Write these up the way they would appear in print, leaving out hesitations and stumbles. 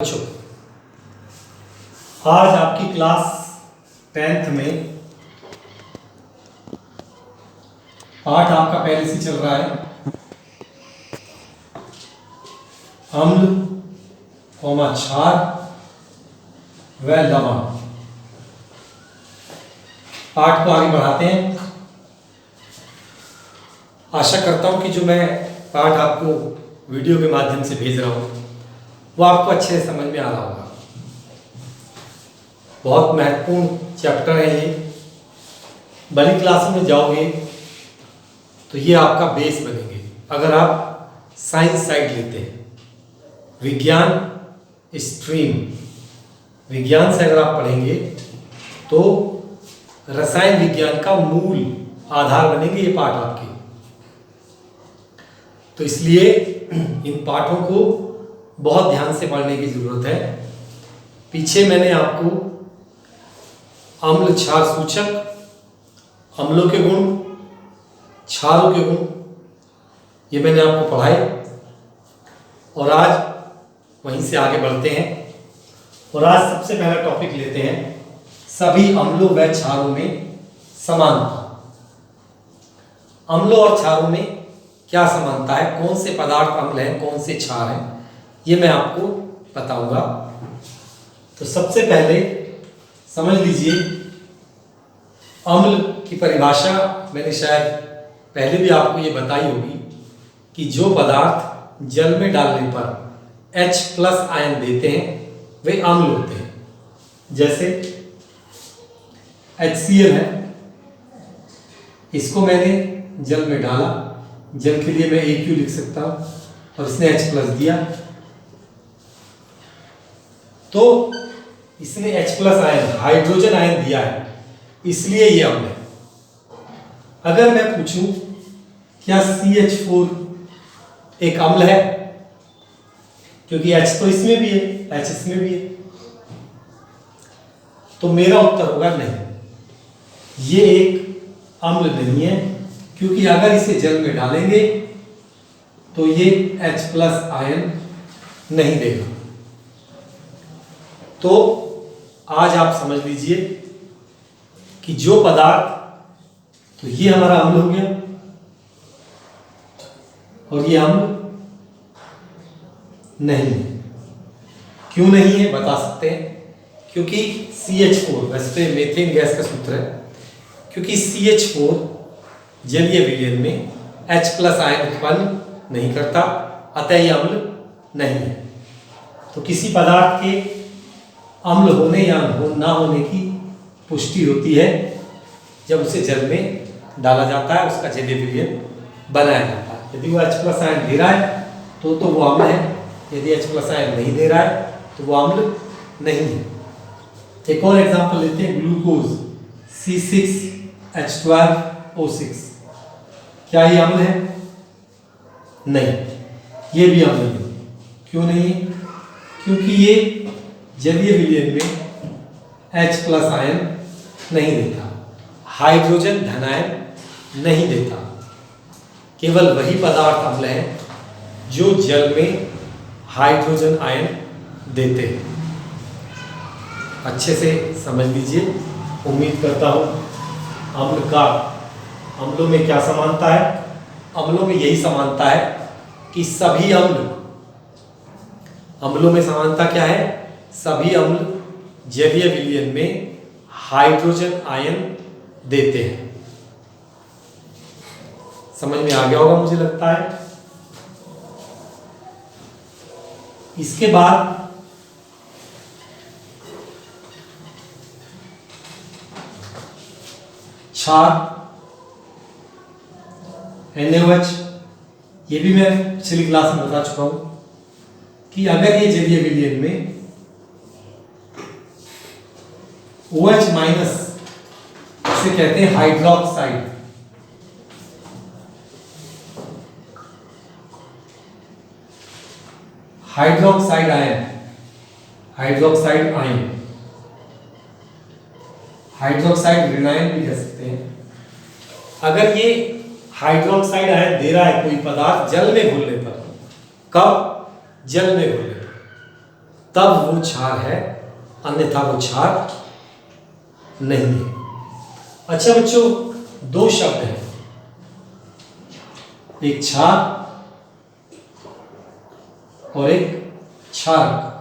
बच्चों, आज आपकी क्लास 10th में पाठ आपका पहले से चल रहा है अम्ल क्षार व लवण। पाठ को आगे बढ़ाते हैं। आशा करता हूं कि जो मैं पाठ आपको वीडियो के माध्यम से भेज रहा हूं वो आपको अच्छे से समझ में आ रहा होगा। बहुत महत्वपूर्ण चैप्टर है ये। बड़ी क्लासों में जाओगे तो ये आपका बेस बनेंगे। अगर आप साइंस साइड लेते हैं, विज्ञान स्ट्रीम, विज्ञान से अगर आप पढ़ेंगे तो रसायन विज्ञान का मूल आधार बनेंगे ये पाठ आपके। तो इसलिए इन पाठों को बहुत ध्यान से पढ़ने की जरूरत है। पीछे मैंने आपको अम्ल क्षार सूचक, अम्लों के गुण, क्षारों के गुण, ये मैंने आपको पढ़ाए और आज वहीं से आगे बढ़ते हैं। और आज सबसे पहला टॉपिक लेते हैं सभी अम्लों व क्षारों में समानता। अम्लों और क्षारों में क्या समानता है, कौन से पदार्थ अम्ल हैं, कौन से क्षार हैं, ये मैं आपको बताऊंगा। तो सबसे पहले समझ लीजिए, अम्ल की परिभाषा मैंने शायद पहले भी आपको ये बताई होगी कि जो पदार्थ जल में डालने पर H+ आयन देते हैं वे अम्ल होते हैं। जैसे HCl है, इसको मैंने जल में डाला, जल के लिए मैं AQ लिख सकता हूं और इसने H+ दिया तो इसने H+ आयन, हाइड्रोजन आयन दिया है, इसलिए ये अम्ल है। अगर मैं पूछूं क्या CH4 एक अम्ल है, क्योंकि H तो इसमें भी है, H इसमें भी है, तो मेरा उत्तर होगा नहीं, ये एक अम्ल नहीं है। क्योंकि अगर इसे जल में डालेंगे तो ये H+ आयन नहीं देगा। तो आज आप समझ लीजिए कि जो पदार्थ, तो ये हमारा अम्ल हो गया और ये अम्ल नहीं है। क्यों नहीं है बता सकते हैं, क्योंकि CH4, वैसे तो मीथेन गैस का सूत्र है, क्योंकि CH4 जलीय विलयन में H+ आयन उत्पन्न नहीं करता, अतः यह अम्ल नहीं है। तो किसी पदार्थ के अम्ल होने या ना होने की पुष्टि होती है जब उसे जल में डाला जाता है, उसका जलीय विलयन बनाया जाता है। यदि वो H+ आयन दे रहा है तो वो अम्ल है, यदि H+ आयन नहीं दे रहा है तो वो अम्ल नहीं है। एक और एग्जांपल लेते हैं, ग्लूकोज C6H12O6, क्या ये अम्ल है? नहीं, ये भी अम्ल नहीं। क्यों नहीं? क्योंकि ये जलीय विलयन में H+ आयन नहीं देता, हाइड्रोजन धनायन नहीं देता। केवल वही पदार्थ अम्ल है जो जल में हाइड्रोजन आयन देते हैं। अच्छे से समझ लीजिए। उम्मीद करता हूं अम्लों में क्या समानता है? अम्लों में यही समानता है कि सभी अम्लों में समानता क्या है? सभी अम्ल जलीय विलयन में हाइड्रोजन आयन देते हैं। समझ में आ गया होगा मुझे लगता है। इसके बाद क्षार NaOH, ये भी मैं पिछली क्लास में बता चुका हूं कि अगर ये जलीय विलयन में OH- इसे कहते हैं hydroxide, hydroxide ion, hydroxide ion, hydroxide ऋणायन भी कह सकते हैं। अगर ये हाइड्रोक्साइड आयन दे रहा है कोई पदार्थ जल में घुलने पर, कब? जल में घुलने पर, तब वो क्षार है, अन्यथा वो क्षार नहीं है। अच्छा बच्चों, दो शब्द हैं, एक क्षार और एक क्षारक।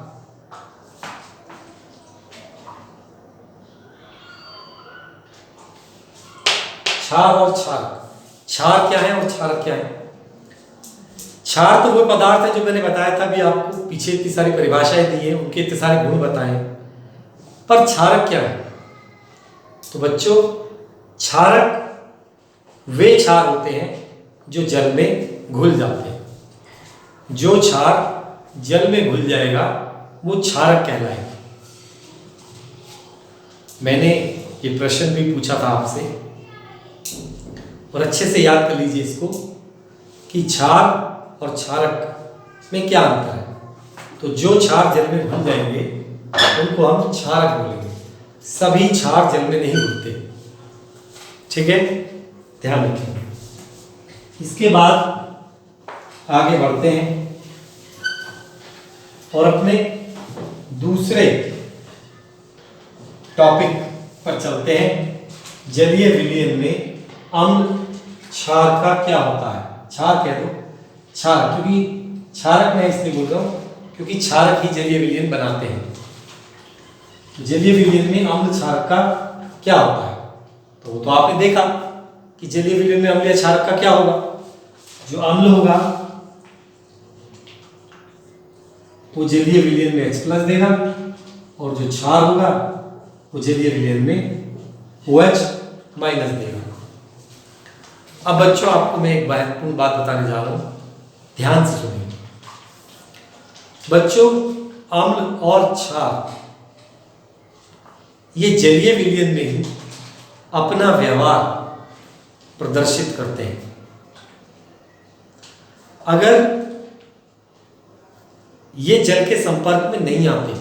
क्षार और क्षारक, क्षार क्या है और क्षारक क्या है? क्षार तो वो पदार्थ है जो मैंने बताया था अभी आपको, पीछे इतनी सारी परिभाषाएं दी हैं, उनके इतने सारे गुण बताए। पर क्षारक क्या है? तो बच्चों, क्षारक वे क्षार होते हैं जो जल में घुल जाते हैं। जो क्षार जल में घुल जाएगा वो क्षारक कहलाएगा। मैंने ये प्रश्न भी पूछा था आपसे, और अच्छे से याद कर लीजिए इसको कि क्षार और क्षारक में क्या अंतर है। तो जो क्षार जल में घुल जाएंगे उनको हम क्षारक बोलेंगे। सभी क्षार जल में नहीं घुलते, ठीक है, ध्यान रखिए। इसके बाद आगे बढ़ते हैं और अपने दूसरे टॉपिक पर चलते हैं। जलीय विलयन में अम्ल क्षार का क्या होता है? क्षार कह दो, क्षारक, क्योंकि क्षारक मैं इसलिए बोल रहा हूं क्योंकि क्षारक ही जलीय विलयन बनाते हैं। जलीय विलयन में अम्ल क्षारक का क्या होता है? तो वो तो आपने देखा कि जलीय विलयन में अम्लीय क्षारक का क्या होगा। जो अम्ल होगा वो जलीय विलयन में H+ देगा, और जो क्षार होगा वो जलीय विलयन में OH- देगा। अब बच्चों, आपको मैं एक महत्वपूर्ण बात बताने जा रहा हूं, ध्यान से सुनिए। बच्चों, अम्ल और क्षार ये जलीय विलयन में ही अपना व्यवहार प्रदर्शित करते हैं। अगर ये जल के संपर्क में नहीं आते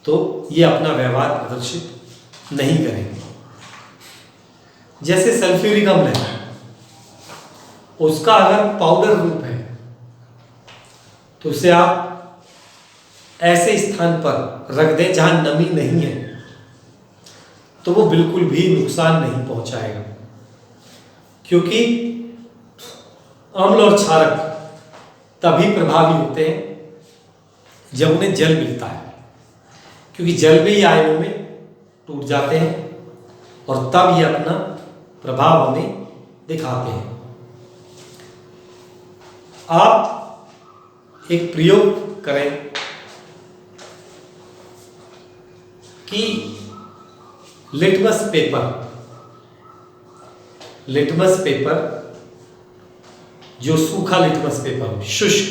तो ये अपना व्यवहार प्रदर्शित नहीं करेंगे। जैसे सल्फ्यूरिक अम्ल है, उसका अगर पाउडर रूप है तो उसे आप ऐसे स्थान पर रख दें जहां नमी नहीं है तो वो बिल्कुल भी नुकसान नहीं पहुंचाएगा, क्योंकि अम्ल और क्षारक तभी प्रभावी होते हैं जब उन्हें जल मिलता है, क्योंकि जल में ही आयनों में टूट जाते हैं और तब ये अपना प्रभाव हमें दिखाते हैं। आप एक प्रयोग करें कि लिटमस पेपर जो सूखा लिटमस पेपर हो, शुष्क,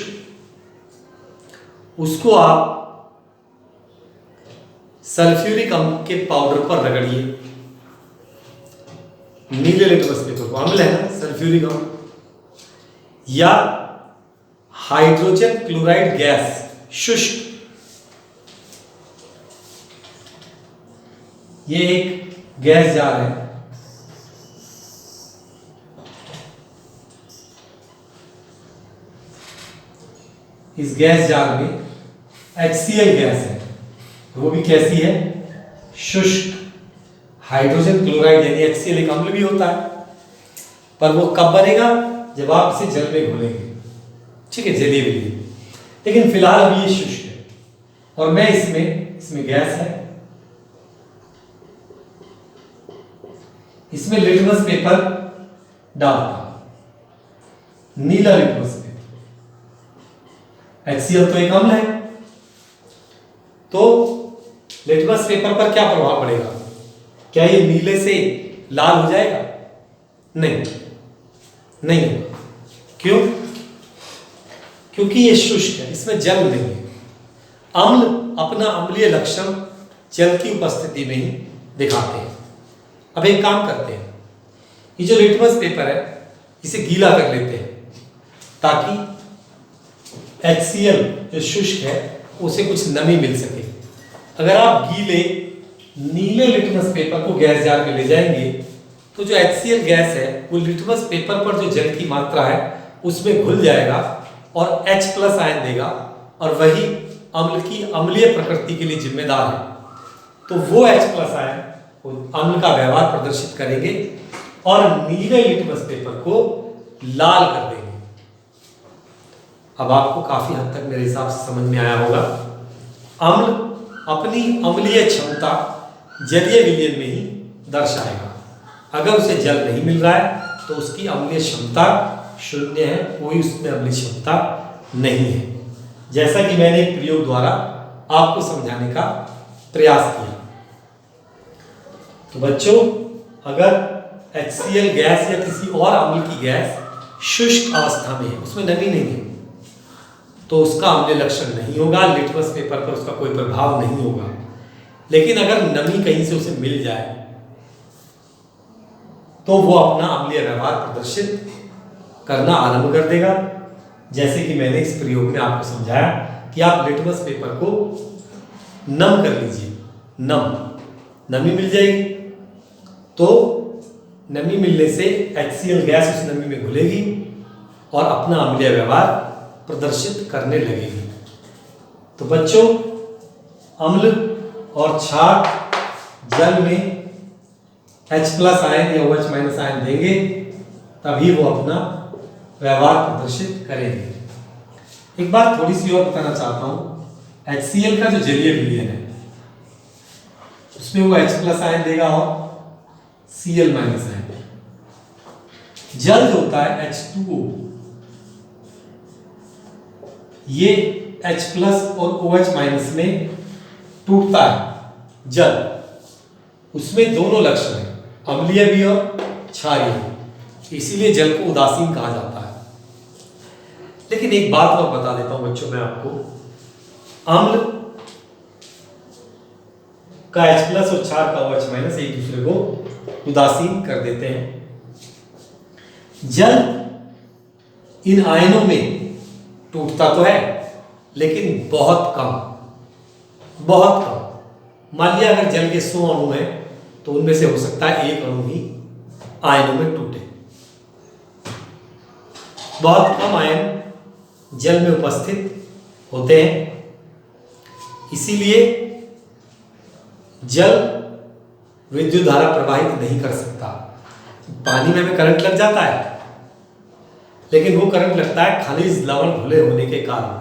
उसको आप सल्फ्यूरिक अम्ल के पाउडर पर रगड़िए। नीले लिटमस पेपर को, अम्ल है ना सल्फ्यूरिक अम्ल, या हाइड्रोजन क्लोराइड गैस शुष्क, ये एक गैस जार है, इस गैस जार में HCl गैस है, वो भी कैसी है? शुष्क। हाइड्रोजन क्लोराइड यानी HCl एक अम्ल भी होता है, पर वो कब बनेगा? जब आप इसे जल में घोलेंगे, ठीक है, जलीय विलयन। लेकिन फिलहाल अभी ये शुष्क है और मैं इसमें गैस है, इसमें लिटमस पेपर डालता, नीला लिटमस पेपर, HCl तो एक अम्ल है, तो लिटमस पेपर पर क्या प्रभाव पड़ेगा? क्या ये नीले से लाल हो जाएगा? नहीं होगा। क्यों? क्योंकि ये शुष्क है, इसमें जल नहीं है। अम्ल अपना अम्लीय लक्षण जल की उपस्थिति में ही दिखाते हैं। अब एक काम करते हैं, ये जो लिटमस पेपर है इसे गीला कर लेते हैं ताकि HCl जो शुष्क है उसे कुछ नमी मिल सके। अगर आप गीले नीले लिटमस पेपर को गैस जार में ले जाएंगे तो जो HCl गैस है वो लिटमस पेपर पर जो जल की मात्रा है उसमें घुल जाएगा और H+ आयन देगा और वही अम्ल की अम्लीय प्रकृति के लिए जिम्मेदार है, तो वो H+ आयन अम्ल का व्यवहार प्रदर्शित करेंगे और नीले लिटमस पेपर को लाल कर देंगे। अब आपको काफी हद तक मेरे हिसाब से समझ में आया होगा। अम्ल अपनी अम्लीय क्षमता जलीय विलयन में ही दर्शाएगा। अगर उसे जल नहीं मिल रहा है तो उसकी अम्लीय क्षमता शून्य है, कोई उसमें अम्लीय क्षमता नहीं है। जैसा कि मैंने एक प्रयोग द्वारा आपको समझाने का प्रयास किया। तो बच्चों, अगर HCl गैस या किसी और अम्ल की गैस शुष्क अवस्था में है, उसमें नमी नहीं है, तो उसका अम्लीय लक्षण नहीं होगा, लिटमस पेपर पर उसका कोई प्रभाव नहीं होगा। लेकिन अगर नमी कहीं से उसे मिल जाए तो वो अपना अम्लीय व्यवहार प्रदर्शित करना आरंभ कर देगा। जैसे कि मैंने इस प्रयोग में आपको समझाया कि आप लिटमस पेपर को नम कर लीजिए, नमी मिल जाएगी, तो नमी मिलने से HCl गैस उस नमी में घुलेगी और अपना अम्लीय व्यवहार प्रदर्शित करने लगेगी। तो बच्चों, अम्ल और क्षार जल में H+ आयन या OH- आयन देंगे, तभी वो अपना व्यवहार प्रदर्शित करेंगे। एक बात थोड़ी सी और बताना चाहता हूं। HCl का जो जलीय विलयन है उसमें वो H+ आयन देगा और Cl- आयन। जल जो होता है H2O, ये H+ और OH- में टूटता है। जल, उसमें दोनों लक्षण हैं, अम्लीय भी और क्षारीय, इसीलिए जल को उदासीन कहा जाता है। लेकिन एक बात और बता देता हूं बच्चों मैं आपको, अम्ल का H+ और क्षार का OH- एक दूसरे को उदासीन कर देते हैं। जल इन आयनों में टूटता तो है, लेकिन बहुत कम। मान लिया अगर जल के 100 अणु हैं तो उनमें से हो सकता है 1 अणु ही आयनों में टूटे। बहुत कम आयन जल में उपस्थित होते हैं, इसीलिए जल विद्युत धारा प्रवाहित नहीं कर सकता। पानी में हमें करंट लग जाता है, लेकिन वो करंट लगता है खनिज लवण घुले होने के कारण।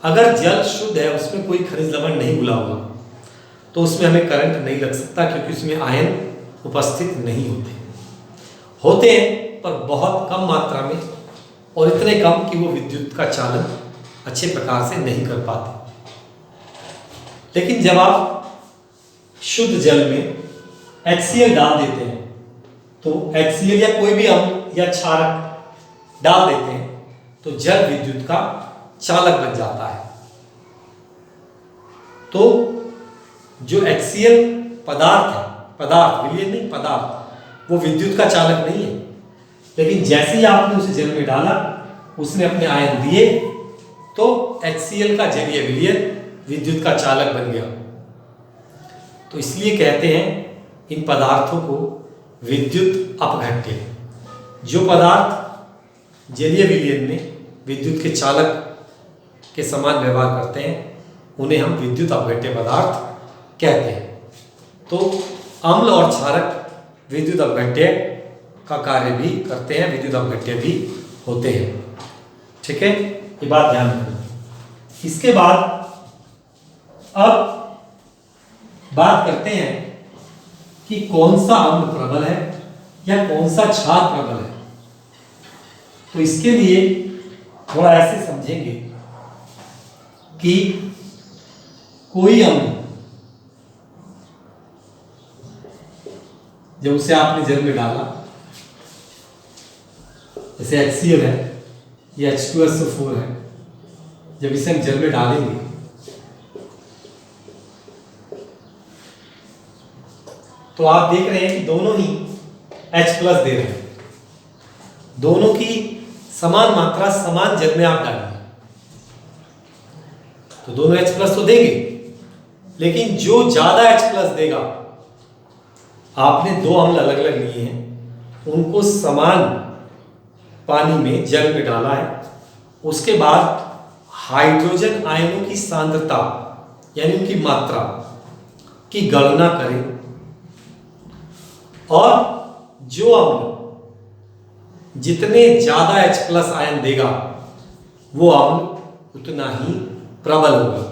अगर जल शुद्ध है, उसमें कोई खनिज लवण नहीं घुला हुआ, तो उसमें हमें करंट नहीं लग सकता, क्योंकि उसमें आयन उपस्थित नहीं होते हैं पर बहुत कम मात्रा में, और इतने कम कि वो विद्युत का चालन अच्छे प्रकार से नहीं कर पाते। लेकिन जब आप शुद्ध जल में HCl डाल देते हैं, तो HCl या कोई भी अम्ल या क्षारक डाल देते हैं, तो जल विद्युत का चालक बन जाता है। तो जो HCl पदार्थ है, विलयन नहीं, पदार्थ, वो विद्युत का चालक नहीं है। लेकिन जैसे ही आपने उसे जल में डाला, उसने अपने आयन दिए, तो HCl का जलीय विलयन विद्युत का चालक बन गया। तो इसलिए कहते हैं इन पदार्थों को विद्युत अपघट्य। जो पदार्थ जलीय विलयन में विद्युत के चालक के समान व्यवहार करते हैं, उन्हें हम विद्युत अपघट्य पदार्थ कहते हैं। तो अम्ल और क्षारक विद्युत अपघट्य का कार्य भी करते हैं, विद्युत अपघट्य भी होते हैं। ठीक है, ये बात ध्यान रखना। इसके बाद अब बात करते हैं कि कौन सा अम्ल प्रबल है या कौन सा क्षार प्रबल है। तो इसके लिए थोड़ा ऐसे समझेंगे कि कोई अम्ल जब उसे आपने जल में डाला, जैसे HCl है, ये H2SO4 है, जब इसे हम जल में डालेंगे तो आप देख रहे हैं कि दोनों ही H+ दे रहे हैं। दोनों की समान मात्रा समान जल में आप डालेंगे तो दोनों H+ तो देंगे, लेकिन जो ज्यादा H+ देगा, आपने 2 अम्ल अलग अलग लिए हैं, उनको समान पानी में जल में डाला है, उसके बाद हाइड्रोजन आयनों की सांद्रता यानी उनकी मात्रा की गणना करें और जो अम्ल जितने ज्यादा H+ आयन देगा वो अम्ल उतना ही प्रबल होगा।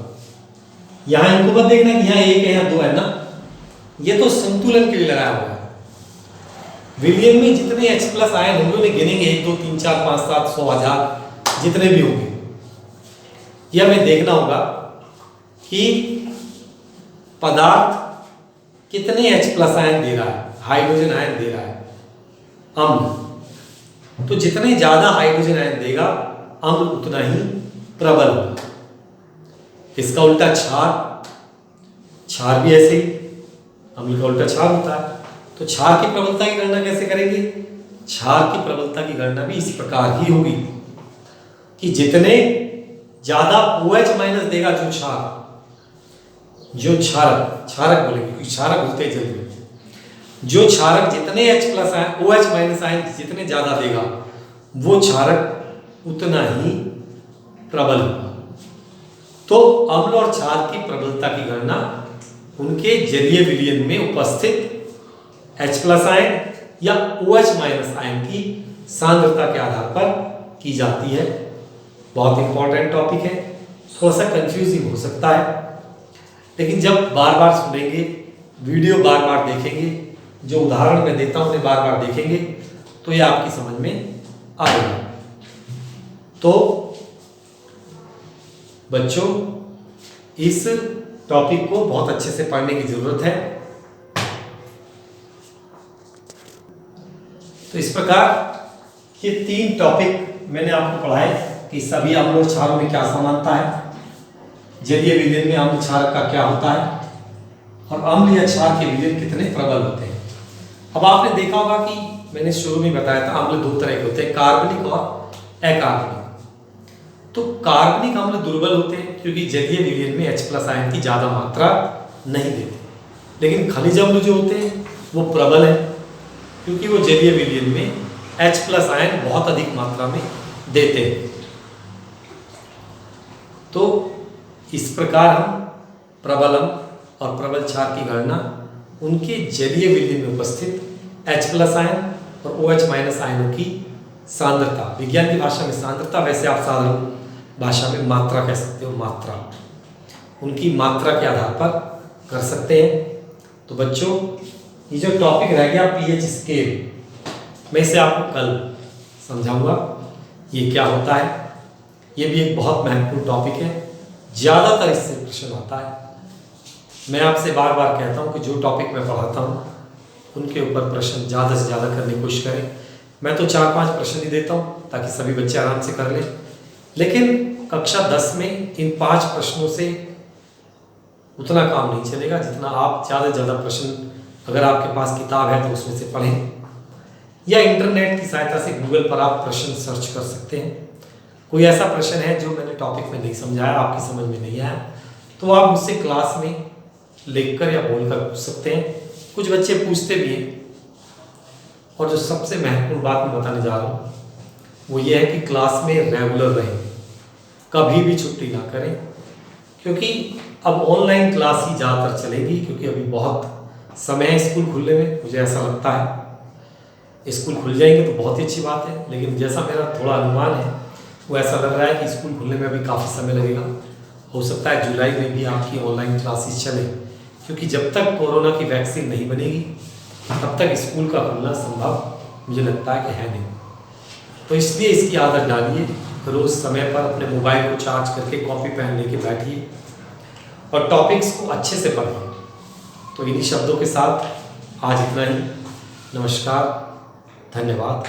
यहां इनको मत देखना कि यहां 1 है या 2 है ना, ये तो संतुलन के लिए लगाया हुआ है। विलियन में जितने H+ आयन होंगे उन्हें गिनेंगे 1 2 3 4 5 7 100 1000 जितने भी होंगे। यह हमें देखना होगा कि पदार्थ कितने H+ आयन दे रहा है, हाइड्रोजन आयन दे रहा है अम्ल। तो जितने ज्यादा हाइड्रोजन आयन देगा अम्ल उतना ही प्रबल होगा। इसका उल्टा क्षार भी ऐसे ही, अम्ल का उल्टा क्षार होता है। तो क्षार की प्रबलता की गणना कैसे करेंगे? क्षार की प्रबलता की गणना भी इस प्रकार ही होगी कि जितने ज्यादा OH- देगा जो क्षारक बोलेंगे क्योंकि क्षारक होते हैं जल में, जो क्षारक जितने H+ आयन OH- आयन जितने ज्यादा देगा वो क्षारक उतना ही प्रबल होगा। तो अम्ल और क्षार की प्रबलता की गणना उनके जलीय विलयन में उपस्थित H+ आयन या OH- आयन की सांद्रता के आधार पर की जाती है। बहुत इंपॉर्टेंट टॉपिक है, थोड़ा सा कंफ्यूजिंग हो सकता है, लेकिन जब बार बार सुनेंगे, वीडियो बार बार देखेंगे, जो उदाहरण मैं देता हूं उन्हें बार बार देखेंगे तो यह आपकी समझ में आएगा। तो बच्चों इस टॉपिक को बहुत अच्छे से पढ़ने की जरूरत है। तो इस प्रकार ये 3 टॉपिक मैंने आपको पढ़ाए कि सभी अम्ल और क्षारों में क्या समानता है, जलीय विलयन में अम्ल क्षारक का क्या होता है और अम्ल या क्षार के विलयन कितने प्रबल होते हैं। अब आपने देखा होगा कि मैंने शुरू में बताया था अम्ल 2 तरह के होते हैं, कार्बनिक और अकार्बनिक। तो कार्बनिक अम्ल दुर्बल होते हैं क्योंकि जलीय विलयन में H+ आयन की ज्यादा मात्रा नहीं देते, लेकिन खनिज अम्ल जो होते हैं वो प्रबल है क्योंकि वो जलीय विलयन में H+ आयन बहुत अधिक मात्रा में देते हैं। तो इस प्रकार हम प्रबल अम्ल और प्रबल क्षार की गणना उनके जलीय विलयन में उपस्थित H+ आयन और OH- आयनों की सांद्रता, विज्ञान की भाषा में सांद्रता, वैसे आप साधारण भाषा में मात्रा कह सकते हो, मात्रा, उनकी मात्रा के आधार पर कर सकते हैं। तो बच्चों ये जो टॉपिक रह गया pH स्केल, मैं इसे आपको कल समझाऊंगा ये क्या होता है। ये भी एक बहुत महत्वपूर्ण टॉपिक है, ज़्यादातर इससे प्रश्न आता है। मैं आपसे बार बार कहता हूँ कि जो टॉपिक मैं पढ़ाता हूँ उनके ऊपर प्रश्न ज़्यादा से ज़्यादा करने की कोशिश करें। मैं तो 4-5 प्रश्न ही देता हूँ ताकि सभी बच्चे आराम से कर लें, लेकिन कक्षा 10 में इन 5 प्रश्नों से उतना काम नहीं चलेगा जितना आप ज़्यादा से ज़्यादा प्रश्न, अगर आपके पास किताब है तो उसमें से पढ़ें या इंटरनेट की सहायता से गूगल पर आप प्रश्न सर्च कर सकते हैं। कोई ऐसा प्रश्न है जो मैंने टॉपिक में नहीं समझाया, आपकी समझ में नहीं आया, तो आप मुझसे क्लास में लिखकर या बोलकर पूछ सकते हैं। कुछ बच्चे पूछते भी हैं। और जो सबसे महत्वपूर्ण बात मैं बताने जा रहा हूँ वो ये है कि क्लास में रेगुलर रहें, कभी भी छुट्टी ना करें, क्योंकि अब ऑनलाइन क्लास ही ज़्यादातर चलेगी क्योंकि अभी बहुत समय है स्कूल खुलने में। मुझे ऐसा लगता है स्कूल खुल जाएंगे तो बहुत ही अच्छी बात है, लेकिन जैसा मेरा थोड़ा अनुमान है वो ऐसा लग रहा है कि स्कूल खुलने में अभी काफ़ी समय लगेगा। हो सकता है जुलाई में भी आपकी ऑनलाइन क्लासेस चले, क्योंकि जब तक कोरोना की वैक्सीन नहीं बनेगी तब तक स्कूल का खुलना संभव मुझे लगता है कि है नहीं। तो इसलिए इसकी आदत डालिए, रोज़ समय पर अपने मोबाइल को चार्ज करके कॉपी पेन लेके बैठिए और टॉपिक्स को अच्छे से पढ़िए। तो इन्हीं शब्दों के साथ आज इतना ही। नमस्कार, धन्यवाद।